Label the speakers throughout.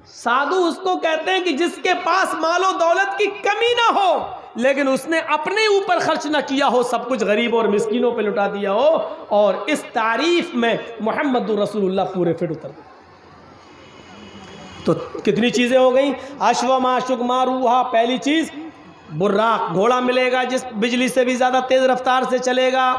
Speaker 1: साधु उसको कहते हैं कि जिसके पास मालो दौलत की कमी ना हो, लेकिन उसने अपने ऊपर खर्च ना किया हो, सब कुछ गरीब और मिस्किनों पे लुटा दिया हो। और इस तारीफ में मुहम्मदुर रसूलुल्लाह पूरे फिट उतर गए। तो कितनी चीज़ें हो गई? अश्वमा शुगमारूहा, पहली चीज़ बुर्राक, घोड़ा मिलेगा जिस बिजली से भी ज़्यादा तेज़ रफ्तार से चलेगा।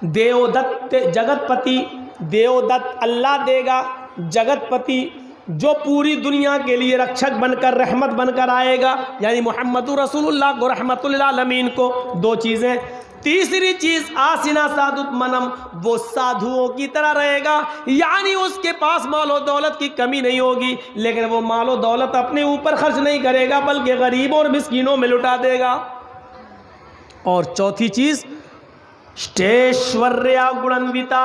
Speaker 1: देवदत्त, जगतपति, देवदत्त अल्लाह देगा, जगतपति जो पूरी दुनिया के लिए रक्षक बनकर रहमत बनकर आएगा, यानी मुहम्मदुर रसूलुल्लाह को, रहमतुल लिल आलमीन को। दो चीज़ें। तीसरी चीज़ आसिना साधुत मनम, वो साधुओं की तरह रहेगा, यानी उसके पास मालो दौलत की कमी नहीं होगी, लेकिन वो मालो दौलत अपने ऊपर खर्च नहीं करेगा, बल्कि गरीबों और मिस्कीनों में लुटा देगा। और चौथी चीज़ ष्टेश्वर्या गुणान्विता,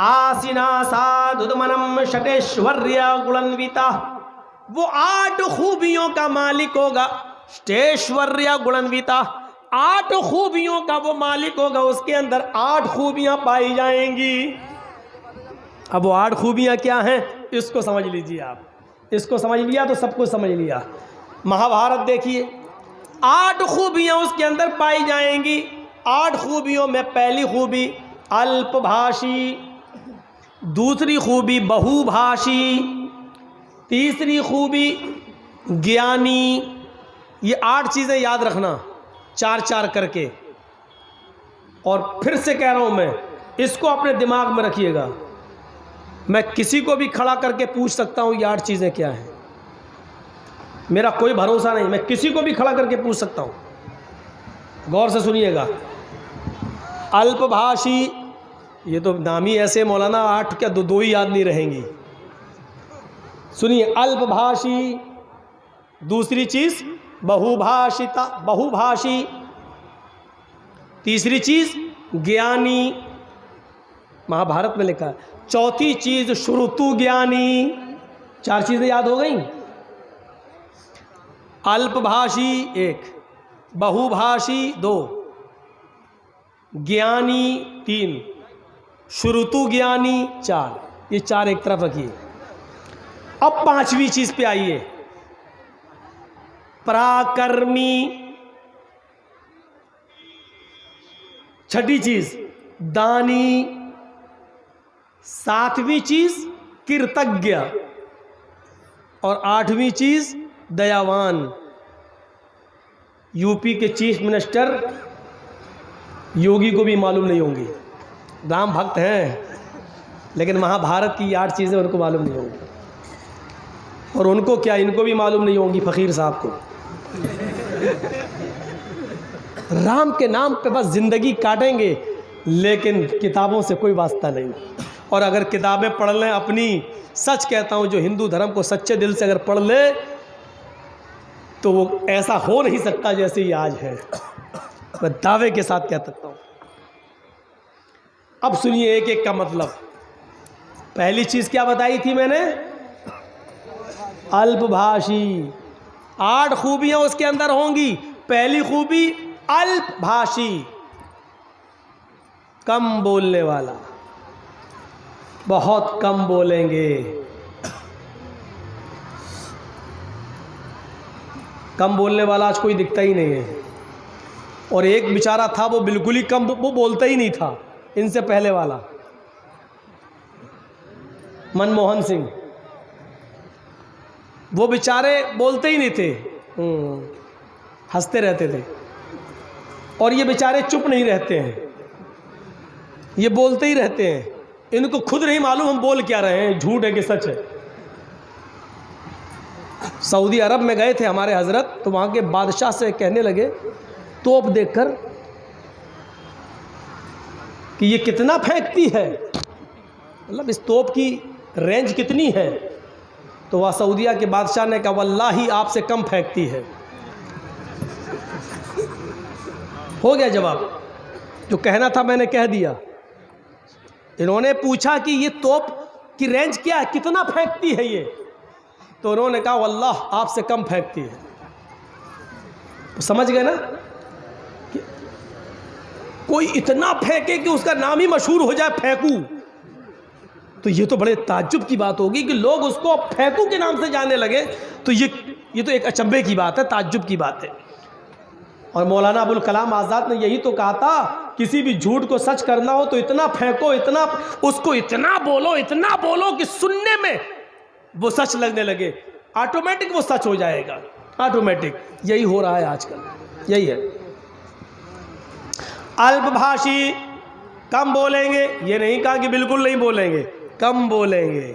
Speaker 1: आसिना साधुत मनम षटेश्वर्या गुणान्विता, वो 8 खूबियों का मालिक होगा। ष्टेश्वर्या गुणान्विता, 8 खूबियों का वो मालिक होगा, उसके अंदर 8 खूबियां पाई जाएंगी। अब वो 8 खूबियां क्या हैं, इसको समझ लीजिए आप। इसको समझ लिया तो सब कुछ समझ लिया। महाभारत देखिए, 8 खूबियां उसके अंदर पाई जाएंगी। 8 खूबियों में पहली खूबी अल्पभाषी, दूसरी खूबी बहुभाषी, तीसरी खूबी ज्ञानी। ये 8 चीज़ें याद रखना, 4-4 करके। और फिर से कह रहा हूँ मैं, इसको अपने दिमाग में रखिएगा। मैं किसी को भी खड़ा करके पूछ सकता हूँ ये 8 चीज़ें क्या हैं, मेरा कोई भरोसा नहीं, मैं किसी को भी खड़ा करके पूछ सकता हूँ। गौर से सुनिएगा। अल्पभाषी, ये तो नाम ही ऐसे मौलाना, 8 क्या 2 ही याद नहीं रहेंगी। सुनिए, अल्पभाषी, दूसरी चीज़ बहुभाषिता, बहुभाषी, तीसरी चीज़ ज्ञानी, महाभारत में लिखा है। चौथी चीज़ श्रुतु ज्ञानी। 4 चीज़ें याद हो गई। अल्पभाषी 1, बहुभाषी 2, ज्ञानी 3, श्रुतु ज्ञानी 4। ये 4 एक तरफ रखिए। अब 5वीं चीज़ पे आइए, पराक्रमी। छठी चीज़ दानी। 7वीं चीज़ कृतज्ञ। और 8वीं चीज़ दयावान। यूपी के चीफ मिनिस्टर योगी को भी मालूम नहीं होंगी, राम भक्त हैं, लेकिन महाभारत की 8 चीज़ें उनको मालूम नहीं होंगी। और उनको क्या, इनको भी मालूम नहीं होंगी, फ़कीर साहब को। राम के नाम पे बस ज़िंदगी काटेंगे, लेकिन किताबों से कोई वास्ता नहीं। और अगर किताबें पढ़ लें अपनी, सच कहता हूँ, जो हिंदू धर्म को सच्चे दिल से अगर पढ़ ले, तो वो ऐसा हो नहीं सकता जैसे ये आज है। मैं दावे के साथ कह सकता हूँ। अब सुनिए एक एक का मतलब। पहली चीज़ क्या बताई थी मैंने? अल्पभाषी। 8 खूबियां उसके अंदर होंगी। पहली खूबी अल्पभाषी, कम बोलने वाला, बहुत कम बोलेंगे। कम बोलने वाला आज कोई दिखता ही नहीं है। और एक बेचारा था, वो बिल्कुल ही कम, वो बोलता ही नहीं था, इनसे पहले वाला मनमोहन सिंह। वो बेचारे बोलते ही नहीं थे, हंसते रहते थे। और ये बेचारे चुप नहीं रहते हैं, ये बोलते ही रहते हैं। इनको खुद नहीं मालूम हम बोल क्या रहे हैं, झूठ है कि सच है। सऊदी अरब में गए थे हमारे हजरत, तो वहाँ के बादशाह से कहने लगे तोप देखकर कि ये कितना फेंकती है, मतलब इस तोप की रेंज कितनी है। तो वह सऊदिया के बादशाह ने कहा वल्लाही आपसे कम फेंकती है। हो गया जवाब, जो कहना था मैंने कह दिया। इन्होंने पूछा कि ये तोप की रेंज क्या है, कितना फेंकती है ये, तो उन्होंने कहा वल्लाह आपसे कम फेंकती है। तो समझ गए ना कि कोई इतना फेंके कि उसका नाम ही मशहूर हो जाए फेंकू, तो ये तो बड़े ताज्जुब की बात होगी कि लोग उसको फेंकू के नाम से जाने लगे। तो ये तो एक अचंभे की बात है, ताज्जुब की बात है। और मौलाना अबुल कलाम आज़ाद ने यही तो कहा था, किसी भी झूठ को सच करना हो तो इतना फेंको, इतना उसको इतना बोलो कि सुनने में वो सच लगने लगे, ऑटोमेटिक वो सच हो जाएगा, ऑटोमेटिक। यही हो रहा है आजकल, यही है। अल्पभाषी, कम बोलेंगे, ये नहीं कहा कि बिल्कुल नहीं बोलेंगे, कम बोलेंगे।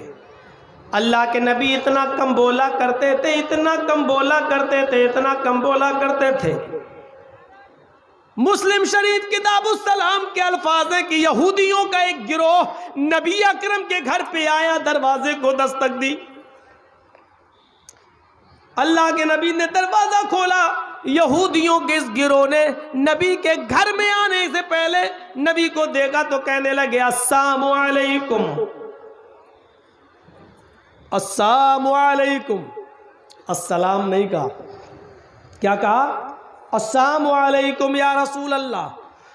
Speaker 1: अल्लाह के नबी इतना कम बोला करते थे, इतना कम बोला करते थे, इतना कम बोला करते थे। मुस्लिम शरीफ किताबुस सलाम के अल्फाज है कि यहूदियों का एक गिरोह नबी अकरम के घर पे आया, दरवाजे को दस्तक दी। अल्लाह के नबी ने दरवाजा खोला, यहूदियों के इस गिरोह ने नबी के घर में आने से पहले नबी को देखा तो कहने लगे अस्सलामु अलैकुम, अस्सलामु अलैकुम। अस्सलाम नहीं कहा, क्या कहा? अस्सलामु अलैकुम या रसूल अल्लाह,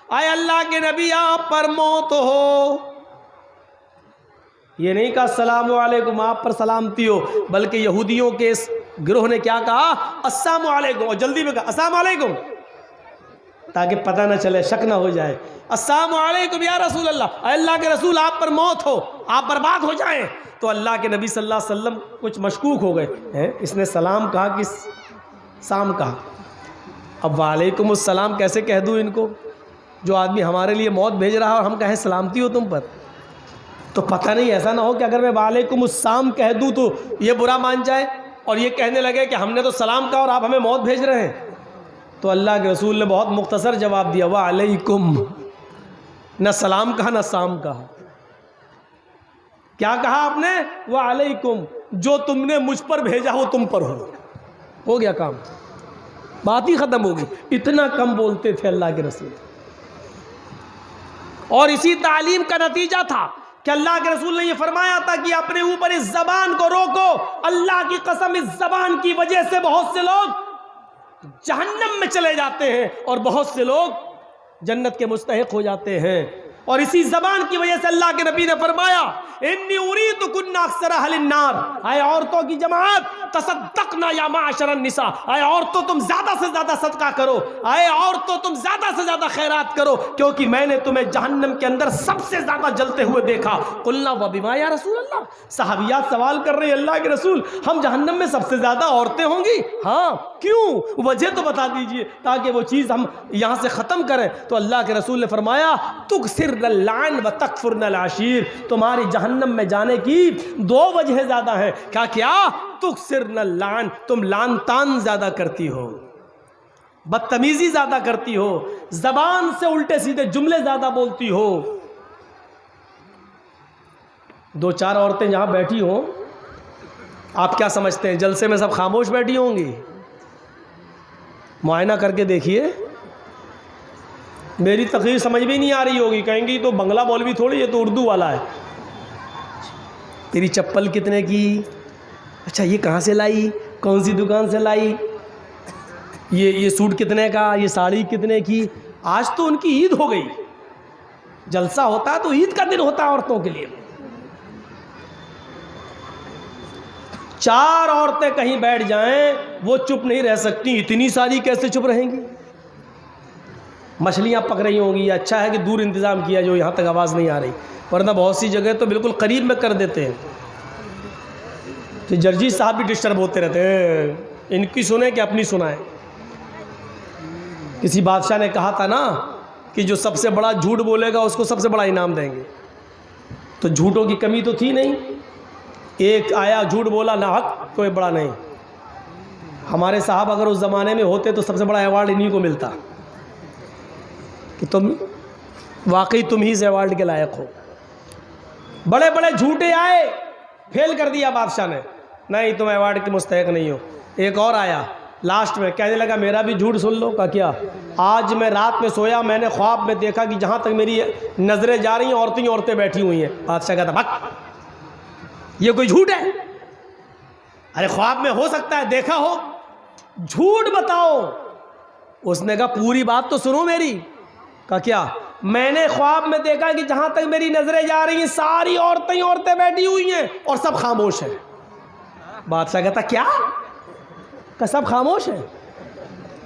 Speaker 1: आए अल्लाह के नबी आप पर मौत हो। ये नहीं कहा अस्सलामु अलैकुम आप पर सलामती हो, बल्कि यहूदियों के इस गिरोह ने क्या कहा? अस्सलामु अलैकुम, और जल्दी में कहा अस्सलामु अलैकुम, ताकि पता ना चले, शक ना हो जाए। अस्सलामु अलैकुम या रसूल अल्लाह, अल्लाह के रसूल आप पर मौत हो, आप बर्बाद हो जाएं। तो अल्लाह के नबी सल्लल्लाहु अलैहि वसल्लम कुछ मशकूक हो गए हैं, इसने सलाम कहा कि साम कहा। अब वालेकुम अस्सलाम कैसे कह दूँ इनको, जो आदमी हमारे लिए मौत भेज रहा है और हम कहें सलामती हो तुम पर? तो पता नहीं ऐसा ना हो कि अगर मैं वालेकुम अस्सलाम कह दूँ तो ये बुरा मान जाए और ये कहने लगे कि हमने तो सलाम कहा और आप हमें मौत भेज रहे हैं। तो अल्लाह के रसूल ने बहुत मुख्तसर जवाब दिया, वालेकुम, न सलाम कहा न साम कहा। क्या कहा आपने? वालेकुम, जो तुमने मुझ पर भेजा वो तुम पर हो गया काम, बात ही खत्म होगी। इतना कम बोलते थे अल्लाह के रसूल, और इसी तालीम का नतीजा था कि अल्लाह के रसूल ने यह फरमाया था कि अपने ऊपर इस जबान को रोको। अल्लाह की कसम, इस जबान की वजह से बहुत से लोग जहन्नम में चले जाते हैं और बहुत से लोग जन्नत के मुस्तहिक हो जाते हैं। और इसी जबान की वजह से अल्लाह के नबी ने फरमाया, इन्नी उरीदु कुन्ना अक्सर अहलिन नार, आए औरतों की जमात, तसद्दक़ना या माशरन निसा, आए औरतों तुम ज्यादा से ज्यादा सदका करो, आए औरतों तुम ज्यादा से ज्यादा खैरात करो, क्योंकि मैंने तुम्हें जहन्नम के अंदर सबसे ज्यादा जलते हुए देखा। कुल्ला व बिमा या रसूल अल्लाह, सहाबियात सवाल कर रहे हैं, अल्लाह के रसूल हम जहन्नम में सबसे ज्यादा औरतें होंगी? हाँ, क्यों? वजह तो बता दीजिए ताकि वो चीज़ हम यहाँ से ख़त्म करें। तो अल्लाह के रसूल ने फरमाया, तुकसिरन व तकफुरनल आशीर, तुम्हारी जहन्नम में जाने की दो वजह ज़्यादा हैं। क्या? तुकसिरनल लान, तुम लान तान ज़्यादा करती हो, बदतमीज़ी ज़्यादा करती हो, ज़बान से उल्टे सीधे जुमले ज़्यादा बोलती हो। दो चार औरतें जहाँ बैठी हों, आप क्या समझते हैं जलसे में सब खामोश बैठी होंगी? मुआयना करके देखिए, मेरी तकरीर समझ भी नहीं आ रही होगी, कहेंगी तो बंगला मौलवी थोड़ी, ये तो उर्दू वाला है। तेरी चप्पल कितने की? अच्छा, ये कहाँ से लाई? कौन सी दुकान से लाई? ये सूट कितने का? ये साड़ी कितने की? आज तो उनकी ईद हो गई, जलसा होता है तो ईद का दिन होता है औरतों के लिए। चार औरतें कहीं बैठ जाएं, वो चुप नहीं रह सकती, इतनी सारी कैसे चुप रहेंगी? मछलियां पक रही होंगी, अच्छा है कि दूर इंतज़ाम किया जो यहाँ तक आवाज़ नहीं आ रही, वरना बहुत सी जगह तो बिल्कुल करीब में कर देते हैं। तो जर्जी साहब भी डिस्टर्ब होते रहते हैं, इनकी सुने कि अपनी सुनाएं। किसी बादशाह ने कहा था ना कि जो सबसे बड़ा झूठ बोलेगा उसको सबसे बड़ा इनाम देंगे। तो झूठों की कमी तो थी नहीं, एक आया झूठ बोला ना हक, कोई बड़ा नहीं। हमारे साहब अगर उस ज़माने में होते तो सबसे बड़ा अवार्ड इन्हीं को मिलता कि तुम वाकई तुम ही से अवार्ड के लायक हो। बड़े बड़े झूठे आए, फेल कर दिया बादशाह ने, नहीं तुम अवार्ड के मुस्तहिक नहीं हो। एक और आया, लास्ट में कहने लगा मेरा भी झूठ सुन लो। का क्या? आज मैं रात में सोया, मैंने ख्वाब में देखा कि जहाँ तक मेरी नज़रें जा रही हैं औरतें औरतें बैठी हुई हैं। बादशाह कहता भक, ये कोई झूठ है? अरे ख्वाब में हो सकता है देखा हो, झूठ बताओ। उसने कहा पूरी बात तो सुनो मेरी। का क्या? मैंने ख्वाब में देखा कि जहाँ तक मेरी नज़रें जा रही हैं सारी औरतें ही औरतें बैठी हुई हैं और सब खामोश हैं। बादशाह कहता क्या? का सब खामोश है?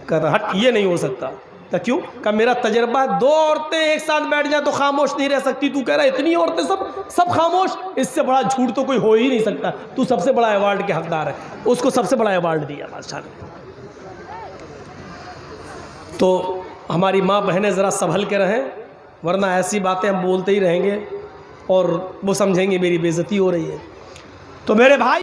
Speaker 1: कहता हट, ये नहीं हो सकता। तो क्यों? का मेरा तजर्बा, 2 औरतें एक साथ बैठ जाए तो खामोश नहीं रह सकती, तू कह रहा है इतनी औरतें सब खामोश? इससे बड़ा झूठ तो कोई हो ही नहीं सकता, तू सबसे बड़ा अवार्ड के हकदार है। उसको सबसे बड़ा अवार्ड दिया बादशाह ने। तो हमारी माँ बहनें ज़रा संभल के रहें, वरना ऐसी बातें हम बोलते ही रहेंगे और वो समझेंगे मेरी बेइज्जती हो रही है। तो मेरे भाई